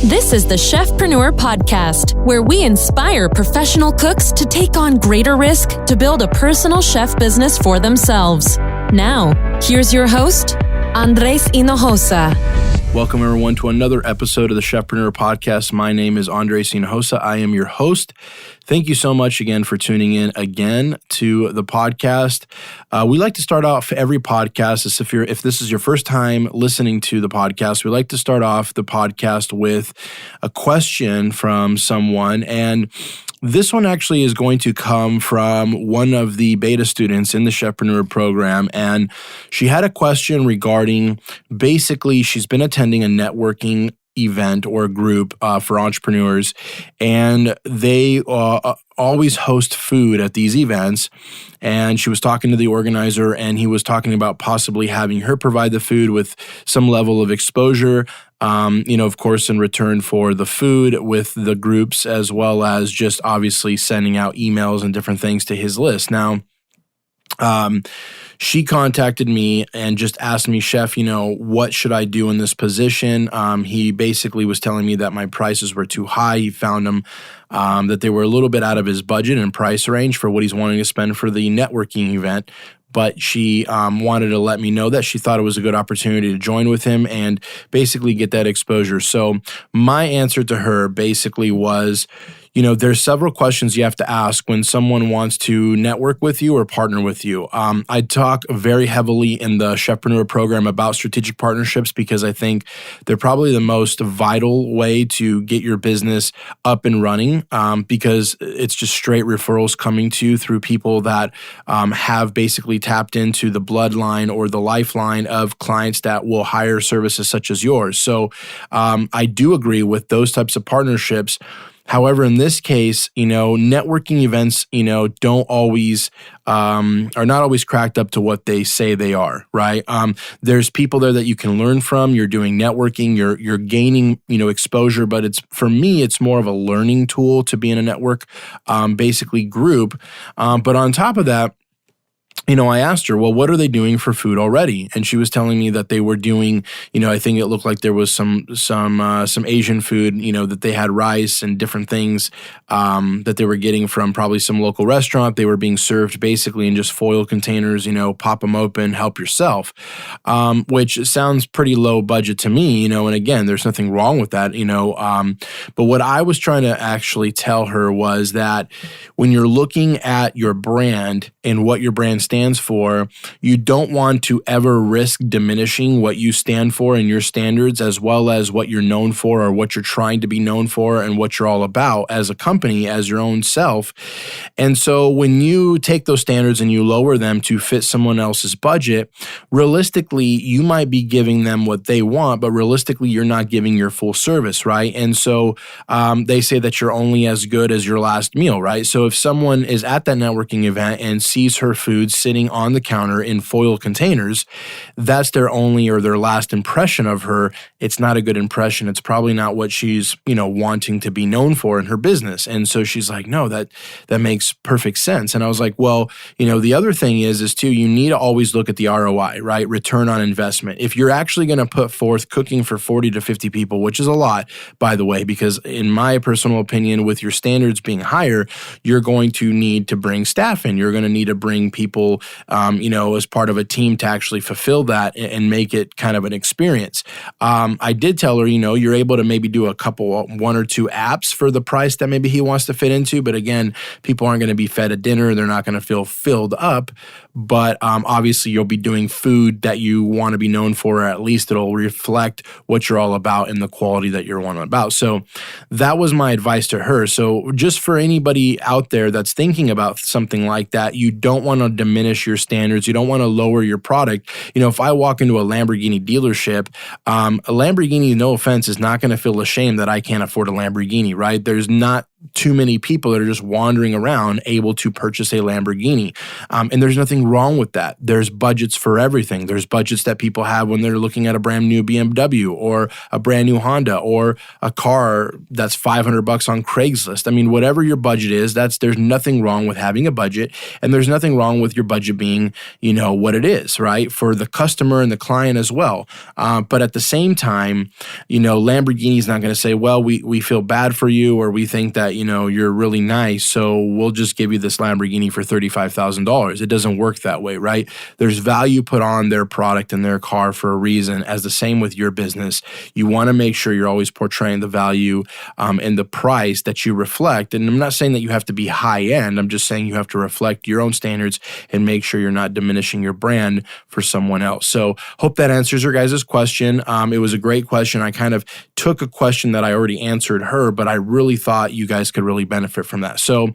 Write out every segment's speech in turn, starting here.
This is the Chefpreneur Podcast, where we inspire professional cooks to take on greater risk to build a personal chef business for themselves. Now, here's your host, Andres Hinojosa. Welcome, everyone, to another episode of the Chefpreneur Podcast. My name is Andres Hinojosa. I am your host. Thank you so much again for tuning in again to the podcast. We like to start off every podcast, as if this is your first time listening to the podcast, we like to start off the podcast with a question from someone. And this one actually is going to come from one of the beta students in the Chefpreneur program. And she had a question regarding, basically, she's been attending a networking event or a group for entrepreneurs, and they always host food at these events. And she was talking to the organizer, and he was talking about possibly having her provide the food with some level of exposure, of course, in return for the food with the groups, as well as just obviously sending out emails and different things to his list. Now, she contacted me and just asked me, Chef, what should I do in this position? He basically was telling me that my prices were too high. He found them that they were a little bit out of his budget and price range for what he's wanting to spend for the networking event. But she wanted to let me know that she thought it was a good opportunity to join with him and basically get that exposure. So my answer to her basically was, there's several questions you have to ask when someone wants to network with you or partner with you. I talk very heavily in the Chefpreneur program about strategic partnerships because I think they're probably the most vital way to get your business up and running because it's just straight referrals coming to you through people that have basically tapped into the bloodline or the lifeline of clients that will hire services such as yours. So I do agree with those types of partnerships. However, in this case, networking events, don't always, are not always cracked up to what they say they are, right? There's people there that you can learn from. You're doing networking, you're gaining, exposure, but for me, it's more of a learning tool to be in a network, basically group. But on top of that, I asked her, well, what are they doing for food already? And she was telling me that they were doing, I think it looked like there was some Asian food, that they had rice and different things that they were getting from probably some local restaurant. They were being served basically in just foil containers, pop them open, help yourself, which sounds pretty low budget to me, and again, there's nothing wrong with that, but what I was trying to actually tell her was that when you're looking at your brand and what your brand stands for, you don't want to ever risk diminishing what you stand for and your standards, as well as what you're known for or what you're trying to be known for and what you're all about as a company, as your own self. And so when you take those standards and you lower them to fit someone else's budget, realistically, you might be giving them what they want, but realistically, you're not giving your full service, right? And so they say that you're only as good as your last meal, right? So if someone is at that networking event and sees her food sitting on the counter in foil containers, that's their only or their last impression of her. It's not a good impression. It's probably not what she's, wanting to be known for in her business. And so she's like, no, that makes perfect sense. And I was like, well, the other thing is too, you need to always look at the ROI, right? Return on investment. If you're actually going to put forth cooking for 40 to 50 people, which is a lot, by the way, because in my personal opinion, with your standards being higher, you're going to need to bring staff in. You're going to need to bring people, as part of a team to actually fulfill that and make it kind of an experience. I did tell her, you're able to maybe do one or two apps for the price that maybe he wants to fit into. But again, people aren't going to be fed at dinner. They're not going to feel filled up. But obviously, you'll be doing food that you want to be known for, or at least it'll reflect what you're all about and the quality that you're all about. So that was my advice to her. So just for anybody out there that's thinking about something like that, you don't want to diminish your standards. You don't want to lower your product. If I walk into a Lamborghini dealership, a Lamborghini, no offense, is not going to feel ashamed that I can't afford a Lamborghini, right? There's not too many people that are just wandering around able to purchase a Lamborghini. And there's nothing wrong with that. There's budgets for everything. There's budgets that people have when they're looking at a brand new BMW or a brand new Honda or a car that's $500 on Craigslist. I mean, whatever your budget is, there's nothing wrong with having a budget, and there's nothing wrong with your budget being, what it is, right? For the customer and the client as well. But at the same time, Lamborghini's not going to say, well, we feel bad for you, or we think that, you're really nice, so we'll just give you this Lamborghini for $35,000. It doesn't work that way, right? There's value put on their product and their car for a reason. As the same with your business, you want to make sure you're always portraying the value and the price that you reflect. And I'm not saying that you have to be high end. I'm just saying you have to reflect your own standards and make sure you're not diminishing your brand for someone else. So hope that answers your guys' question. It was a great question. I kind of took a question that I already answered her, but I really thought you guys could really benefit from that. So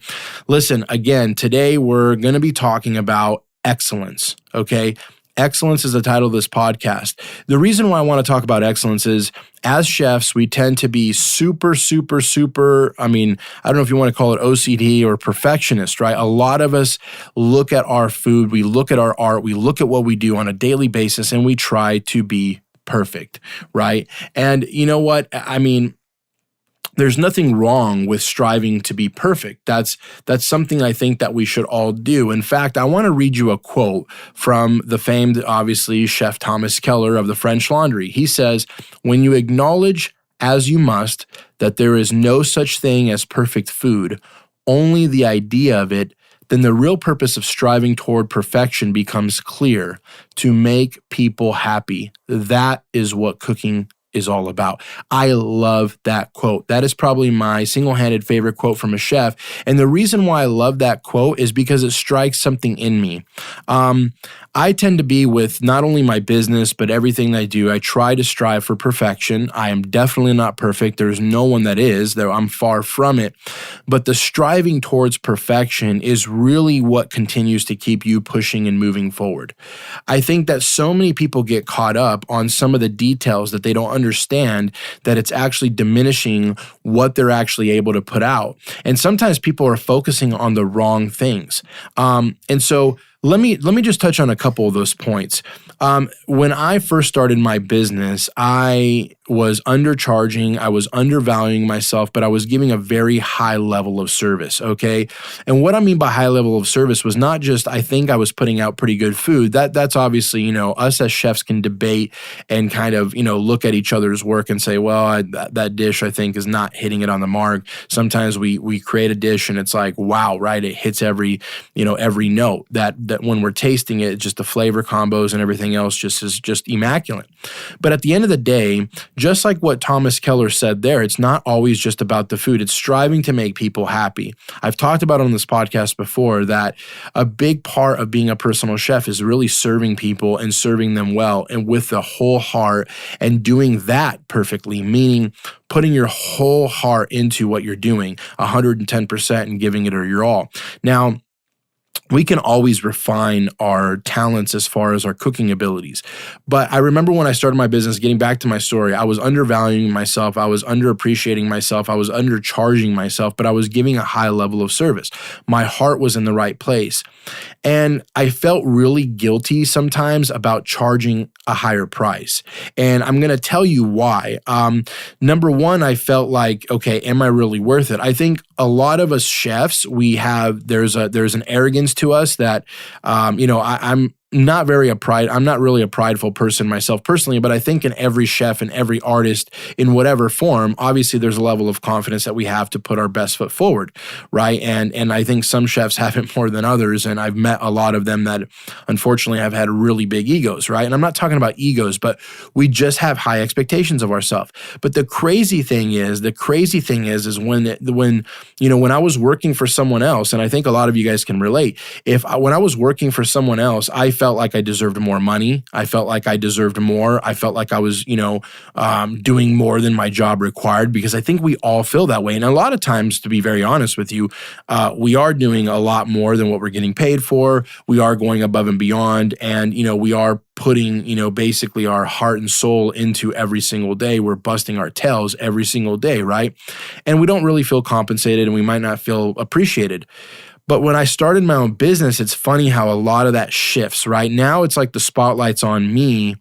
listen, again, today we're going to be talking about excellence, okay? Excellence is the title of this podcast. The reason why I want to talk about excellence is as chefs, we tend to be super, I don't know if you want to call it OCD or perfectionist, right? A lot of us look at our food, we look at our art, we look at what we do on a daily basis, and we try to be perfect, right? And you know what? There's nothing wrong with striving to be perfect. That's something I think that we should all do. In fact, I want to read you a quote from the famed, obviously, Chef Thomas Keller of the French Laundry. He says, "When you acknowledge, as you must, that there is no such thing as perfect food, only the idea of it, then the real purpose of striving toward perfection becomes clear: to make people happy. That is what cooking is all about." I love that quote. That is probably my single-handed favorite quote from a chef. And the reason why I love that quote is because it strikes something in me. I tend to be with not only my business, but everything I do, I try to strive for perfection. I am definitely not perfect. There's no one that is, though I'm far from it. But the striving towards perfection is really what continues to keep you pushing and moving forward. I think that so many people get caught up on some of the details that they don't understand, that it's actually diminishing what they're actually able to put out. And sometimes people are focusing on the wrong things. And so let me just touch on a couple of those points. When I first started my business, I was undercharging, I was undervaluing myself, but I was giving a very high level of service, okay? And what I mean by high level of service was not just, I think I was putting out pretty good food. That's obviously, us as chefs can debate and kind of, look at each other's work and say, well, that dish I think is not hitting it on the mark. Sometimes we create a dish and it's like, wow, right? It hits every note that when we're tasting it, just the flavor combos and everything else is just immaculate. But at the end of the day, just like what Thomas Keller said there, it's not always just about the food. It's striving to make people happy. I've talked about on this podcast before that a big part of being a personal chef is really serving people and serving them well and with the whole heart, and doing that perfectly, meaning putting your whole heart into what you're doing, 110%, and giving it your all. Now, we can always refine our talents as far as our cooking abilities. But I remember when I started my business, getting back to my story, I was undervaluing myself, I was underappreciating myself, I was undercharging myself, but I was giving a high level of service. My heart was in the right place. And I felt really guilty sometimes about charging a higher price. And I'm going to tell you why. Number one, I felt like, okay, am I really worth it? I think a lot of us chefs, there's an arrogance to us that, I'm not really a prideful person myself personally, but I think in every chef and every artist in whatever form, obviously there's a level of confidence that we have to put our best foot forward, right? And I think some chefs have it more than others, and I've met a lot of them that unfortunately have had really big egos, right? And I'm not talking about egos, but we just have high expectations of ourselves. But the crazy thing is when I was working for someone else, and I think a lot of you guys can relate, when I was working for someone else, I felt like I deserved more money. I felt like I deserved more. I felt like I was, doing more than my job required, because I think we all feel that way. And a lot of times, to be very honest with you, we are doing a lot more than what we're getting paid for. We are going above and beyond. And, we are putting, basically our heart and soul into every single day. We're busting our tails every single day, right? And we don't really feel compensated, and we might not feel appreciated. But when I started my own business, it's funny how a lot of that shifts, right? Now it's like the spotlight's on me,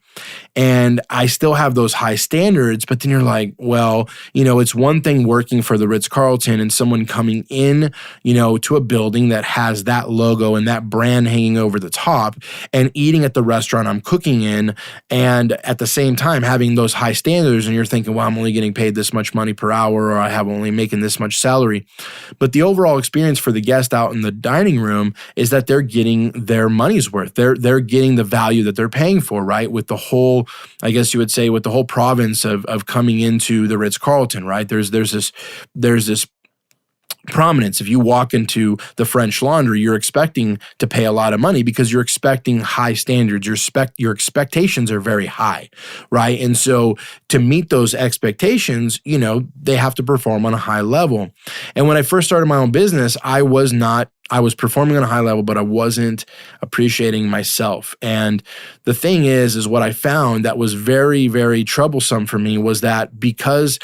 and I still have those high standards, but then you're like, well, it's one thing working for the Ritz-Carlton and someone coming in, to a building that has that logo and that brand hanging over the top, and eating at the restaurant I'm cooking in, and at the same time having those high standards, and you're thinking, well, I'm only getting paid this much money per hour, or I have only making this much salary. But the overall experience for the guest out in the dining room is that they're getting their money's worth. They're getting the value that they're paying for, right? With the whole, I guess you would say, with the whole province of coming into the Ritz-Carlton, right? There's this prominence. If you walk into the French Laundry, you're expecting to pay a lot of money because you're expecting high standards. Your expectations are very high, right? And so to meet those expectations, they have to perform on a high level. And when I first started my own business, I was performing on a high level, but I wasn't appreciating myself. And the thing is what I found that was very, very troublesome for me was that because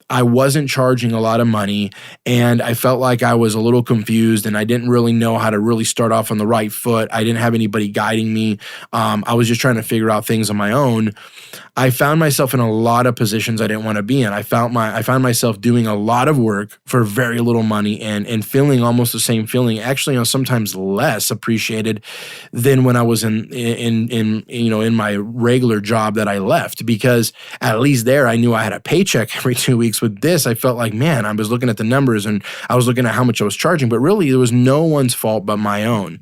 I wasn't charging a lot of money, and I felt like I was a little confused, and I didn't really know how to really start off on the right foot. I didn't have anybody guiding me. I was just trying to figure out things on my own. I found myself in a lot of positions I didn't want to be in. I found myself doing a lot of work for very little money, and feeling almost the same feeling, actually, sometimes less appreciated than when I was in my regular job that I left, because at least there I knew I had a paycheck every 2 weeks. With this, I felt like, man, I was looking at the numbers and I was looking at how much I was charging, but really it was no one's fault but my own.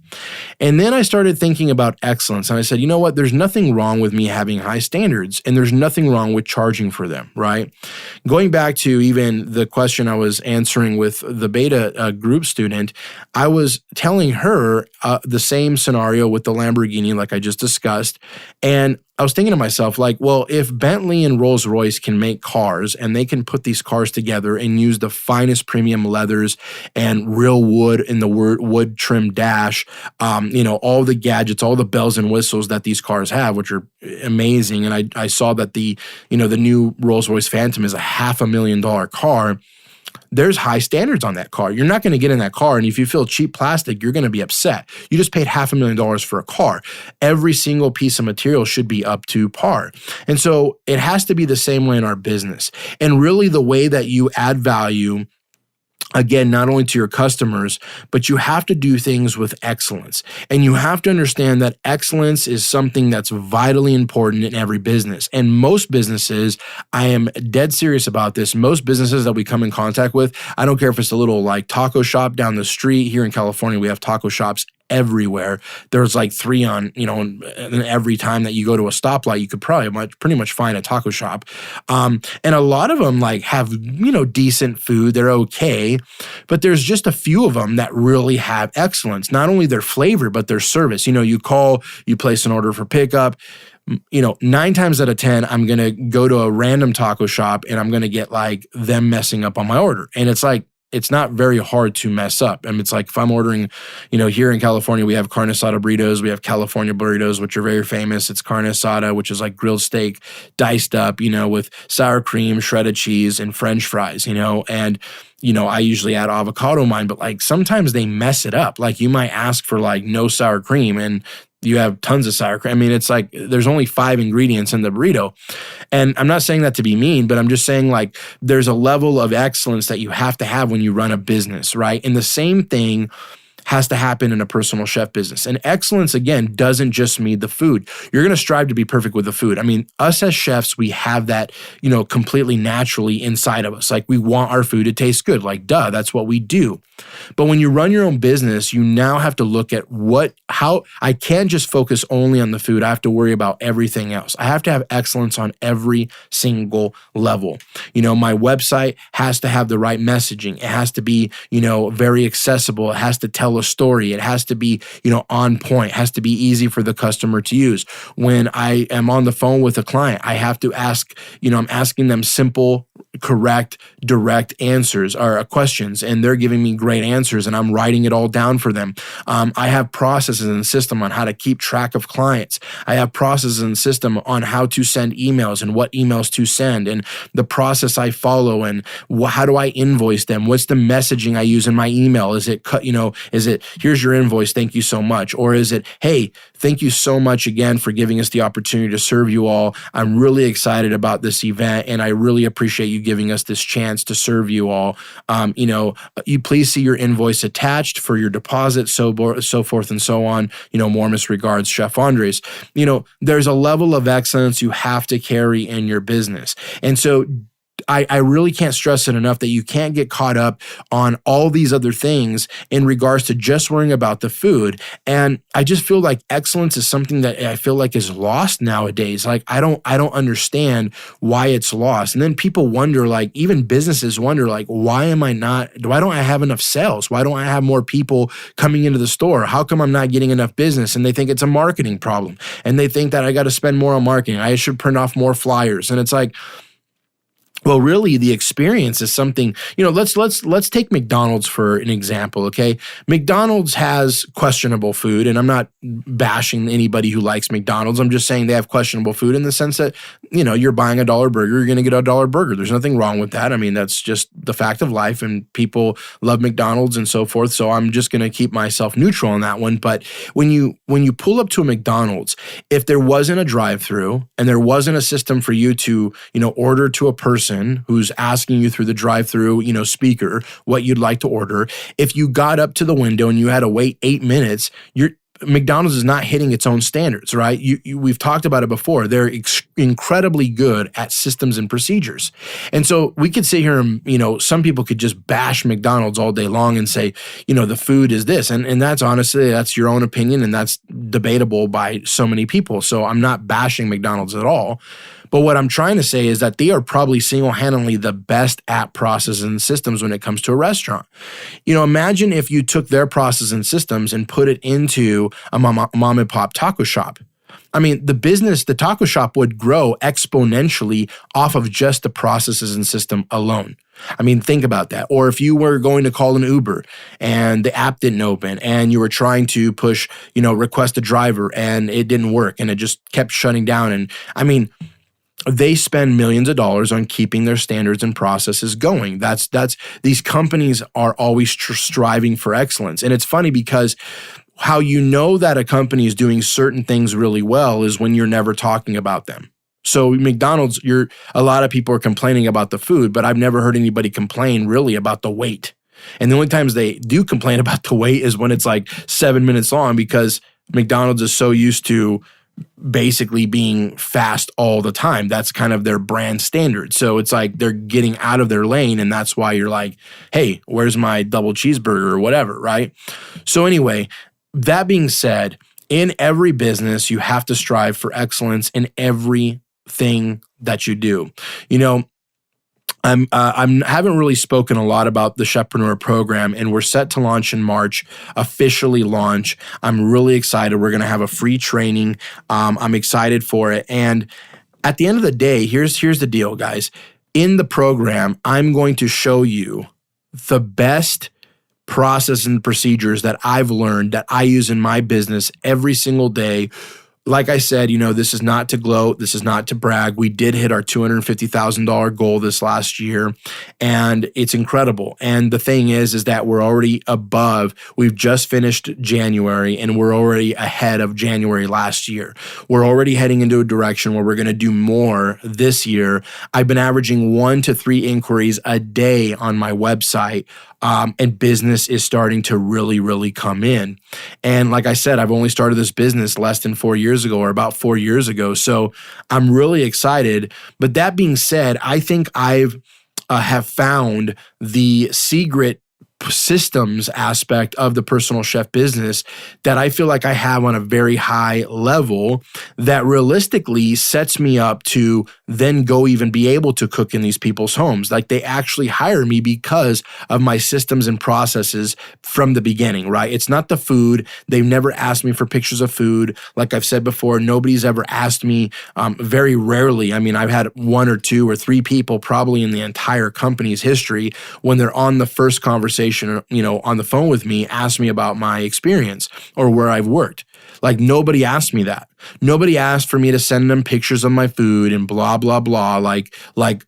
And then I started thinking about excellence, and I said, you know what? There's nothing wrong with me having high standards, and there's nothing wrong with charging for them, right? Going back to even the question I was answering with the beta group student, I was telling her the same scenario with the Lamborghini like I just discussed, and I was thinking to myself, like, well, if Bentley and Rolls-Royce can make cars, and they can put these cars together and use the finest premium leathers and real wood in the wood trim dash, all the gadgets, all the bells and whistles that these cars have, which are amazing. And I saw that the new Rolls-Royce Phantom is a $500,000 car. There's high standards on that car. You're not going to get in that car, and if you feel cheap plastic, you're going to be upset. You just paid $500,000 for a car. Every single piece of material should be up to par. And so it has to be the same way in our business. And really the way that you add value, again, not only to your customers, but you have to do things with excellence. And you have to understand that excellence is something that's vitally important in every business. And most businesses, I am dead serious about this, most businesses that we come in contact with, I don't care if it's a little like taco shop down the street. Here in California, we have taco shops everywhere. There's like 3 on, and every time that you go to a stoplight, you could probably pretty much find a taco shop. And a lot of them like have, decent food. They're okay. But there's just a few of them that really have excellence, not only their flavor, but their service. You call, you place an order for pickup. 9 times out of 10, I'm going to go to a random taco shop and I'm going to get like them messing up on my order. And it's like, it's not very hard to mess up. I mean, it's like if I'm ordering, here in California, we have carne asada burritos. We have California burritos, which are very famous. It's carne asada, which is like grilled steak, diced up, with sour cream, shredded cheese, and French fries, and I usually add avocado in mine, but like sometimes they mess it up. Like you might ask for like no sour cream and you have tons of sour cream. I mean, it's like there's only 5 ingredients in the burrito. And I'm not saying that to be mean, but I'm just saying like there's a level of excellence that you have to have when you run a business, right? And the same thing has to happen in a personal chef business. And excellence, again, doesn't just mean the food. You're going to strive to be perfect with the food. I mean, us as chefs, we have that, completely naturally inside of us. Like we want our food to taste good. Like, duh, that's what we do. But when you run your own business, you now have to look at how I can't just focus only on the food. I have to worry about everything else. I have to have excellence on every single level. My website has to have the right messaging. It has to be, very accessible. It has to tell a a story. It has to be, on point. It has to be easy for the customer to use. When I am on the phone with a client, I have to ask, I'm asking them simple, correct, direct answers or questions, and they're giving me great answers, and I'm writing it all down for them. I have processes and system on how to keep track of clients. I have processes and system on how to send emails and what emails to send and the process I follow and how do I invoice them? What's the messaging I use in my email? Is it here's your invoice, thank you so much? Or is it, hey, thank you so much again for giving us the opportunity to serve you all. I'm really excited about this event and I really appreciate you giving us this chance to serve you all. You please see your invoice attached for your deposit, so forth and so on. Warmest regards, Chef Andres. There's a level of excellence you have to carry in your business. And so I really can't stress it enough that you can't get caught up on all these other things in regards to just worrying about the food. And I just feel like excellence is something that I feel like is lost nowadays. Like I don't understand why it's lost. And then people wonder, like even businesses wonder, like, why don't I have enough sales? Why don't I have more people coming into the store? How come I'm not getting enough business? And they think it's a marketing problem. And they think that I got to spend more on marketing. I should print off more flyers. And it's like, well, really, the experience is something, let's take McDonald's for an example, okay? McDonald's has questionable food, and I'm not bashing anybody who likes McDonald's. I'm just saying they have questionable food in the sense that, you're buying a $1 burger, you're going to get a $1 burger. There's nothing wrong with that. I mean, that's just the fact of life, and people love McDonald's and so forth, so I'm just going to keep myself neutral on that one. But when you pull up to a McDonald's, if there wasn't a drive-through and there wasn't a system for you to, order to a person who's asking you through the drive-through, speaker, what you'd like to order. If you got up to the window and you had to wait 8 minutes, McDonald's is not hitting its own standards, right? We've talked about it before. They're incredibly good at systems and procedures. And so we could sit here and, some people could just bash McDonald's all day long and say, the food is this. And that's honestly, that's your own opinion and that's debatable by so many people. So I'm not bashing McDonald's at all. But what I'm trying to say is that they are probably single-handedly the best at processes and systems when it comes to a restaurant. Imagine if you took their processes and systems and put it into a mom and pop taco shop. I mean, the taco shop would grow exponentially off of just the processes and system alone. I mean, think about that. Or if you were going to call an Uber and the app didn't open and you were trying to push, request a driver and it didn't work and it just kept shutting down. And I mean, they spend millions of dollars on keeping their standards and processes going. That's these companies are always striving for excellence. And it's funny because how you know that a company is doing certain things really well is when you're never talking about them. So McDonald's, a lot of people are complaining about the food, but I've never heard anybody complain really about the wait. And the only times they do complain about the wait is when it's like 7 minutes long because McDonald's is so used to basically being fast all the time. That's kind of their brand standard. So it's like they're getting out of their lane and that's why you're like, hey, where's my double cheeseburger or whatever, right? So anyway, that being said, in every business, you have to strive for excellence in everything that you do. I haven't really spoken a lot about the Chefpreneur program, and we're set to launch in March, officially launch. I'm really excited. We're going to have a free training. I'm excited for it. And at the end of the day, here's the deal, guys. In the program, I'm going to show you the best process and procedures that I've learned that I use in my business every single day. Like I said, this is not to gloat. This is not to brag. We did hit our $250,000 goal this last year, and it's incredible. And the thing is that we're already above. We've just finished January, and we're already ahead of January last year. We're already heading into a direction where we're going to do more this year. I've been averaging 1 to 3 inquiries a day on my website. And business is starting to really, really come in. And like I said, I've only started this business less than 4 years ago or about 4 years ago. So I'm really excited. But that being said, I think I've have found the secret systems aspect of the personal chef business that I feel like I have on a very high level that realistically sets me up to then go even be able to cook in these people's homes. Like they actually hire me because of my systems and processes from the beginning, right? It's not the food. They've never asked me for pictures of food. Like I've said before, nobody's ever asked me, very rarely. I mean, I've had 1 or 2 or 3 people probably in the entire company's history when they're on the first conversation, on the phone with me, ask me about my experience or where I've worked. Like nobody asked me that. Nobody asked for me to send them pictures of my food and blah, blah, blah, like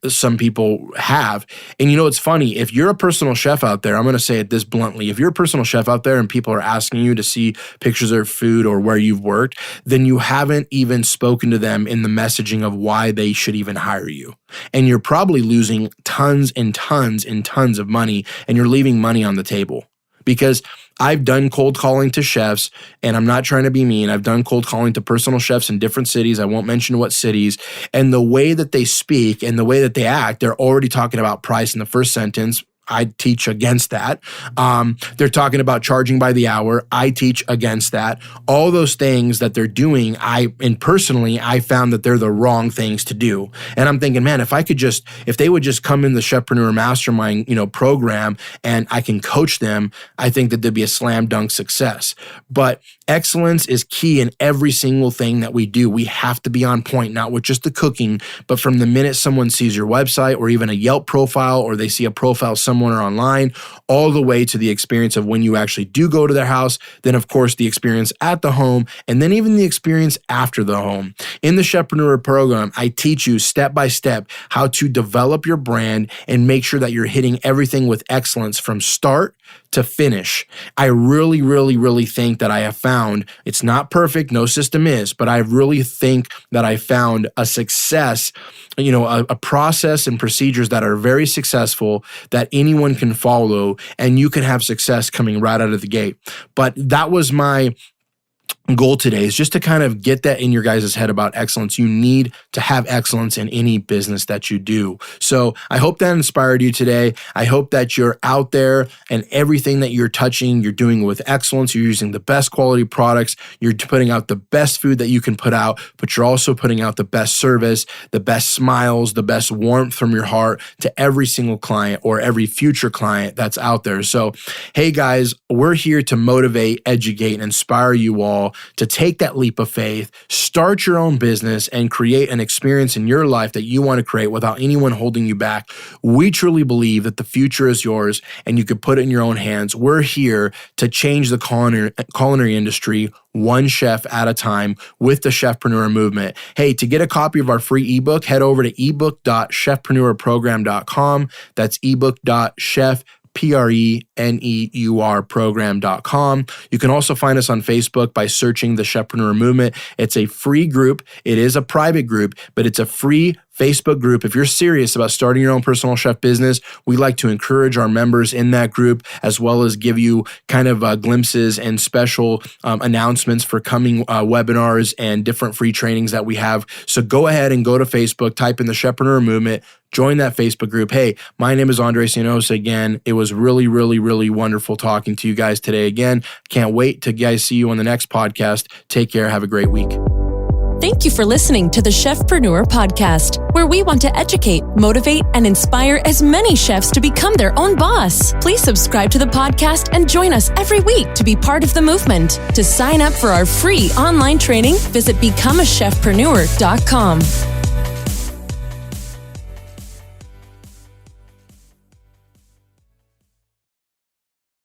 some people have. And it's funny, if you're a personal chef out there, I'm going to say it this bluntly, if you're a personal chef out there and people are asking you to see pictures of food or where you've worked, then you haven't even spoken to them in the messaging of why they should even hire you. And you're probably losing tons and tons and tons of money, and you're leaving money on the table. Because I've done cold calling to chefs, and I'm not trying to be mean. I've done cold calling to personal chefs in different cities. I won't mention what cities. And the way that they speak and the way that they act, they're already talking about price in the first sentence. I teach against that. They're talking about charging by the hour. I teach against that. All those things that they're doing, I found that they're the wrong things to do. And I'm thinking, man, if they would just come in the Chefpreneur Mastermind, program, and I can coach them, I think that there'd be a slam dunk success. But excellence is key in every single thing that we do. We have to be on point, not with just the cooking, but from the minute someone sees your website or even a Yelp profile, or they see a profile somewhere online, all the way to the experience of when you actually do go to their house, then of course the experience at the home, and then even the experience after the home. In the Chefpreneur program, I teach you step by step how to develop your brand and make sure that you're hitting everything with excellence from start to finish. I really, really, really think that I have found, it's not perfect, no system is, but I really think that I found a success, a process and procedures that are very successful that anyone can follow, and you can have success coming right out of the gate. But that was my goal today, is just to kind of get that in your guys' head about excellence. You need to have excellence in any business that you do. So I hope that inspired you today. I hope that you're out there and everything that you're touching, you're doing with excellence. You're using the best quality products. You're putting out the best food that you can put out, but you're also putting out the best service, the best smiles, the best warmth from your heart to every single client or every future client that's out there. So, hey guys, we're here to motivate, educate, and inspire you all to take that leap of faith, start your own business, and create an experience in your life that you want to create without anyone holding you back. We truly believe that the future is yours and you could put it in your own hands. We're here to change the culinary industry one chef at a time with the Chefpreneur movement. Hey, to get a copy of our free ebook, head over to ebook.chefpreneurprogram.com. That's ebook.chefpreneurprogram.com. You can also find us on Facebook by searching the Chefpreneur Movement. It's a free group. It is a private group, but it's a free Facebook group. If you're serious about starting your own personal chef business, we like to encourage our members in that group, as well as give you kind of glimpses and special announcements for coming webinars and different free trainings that we have. So go ahead and go to Facebook, type in the Chefpreneur Movement, join that Facebook group. Hey, my name is Andre Cianosa again. It was really, really, really wonderful talking to you guys today again. Can't wait to guys see you on the next podcast. Take care. Have a great week. Thank you for listening to the Chefpreneur podcast, where we want to educate, motivate, and inspire as many chefs to become their own boss. Please subscribe to the podcast and join us every week to be part of the movement. To sign up for our free online training, visit becomeachefpreneur.com.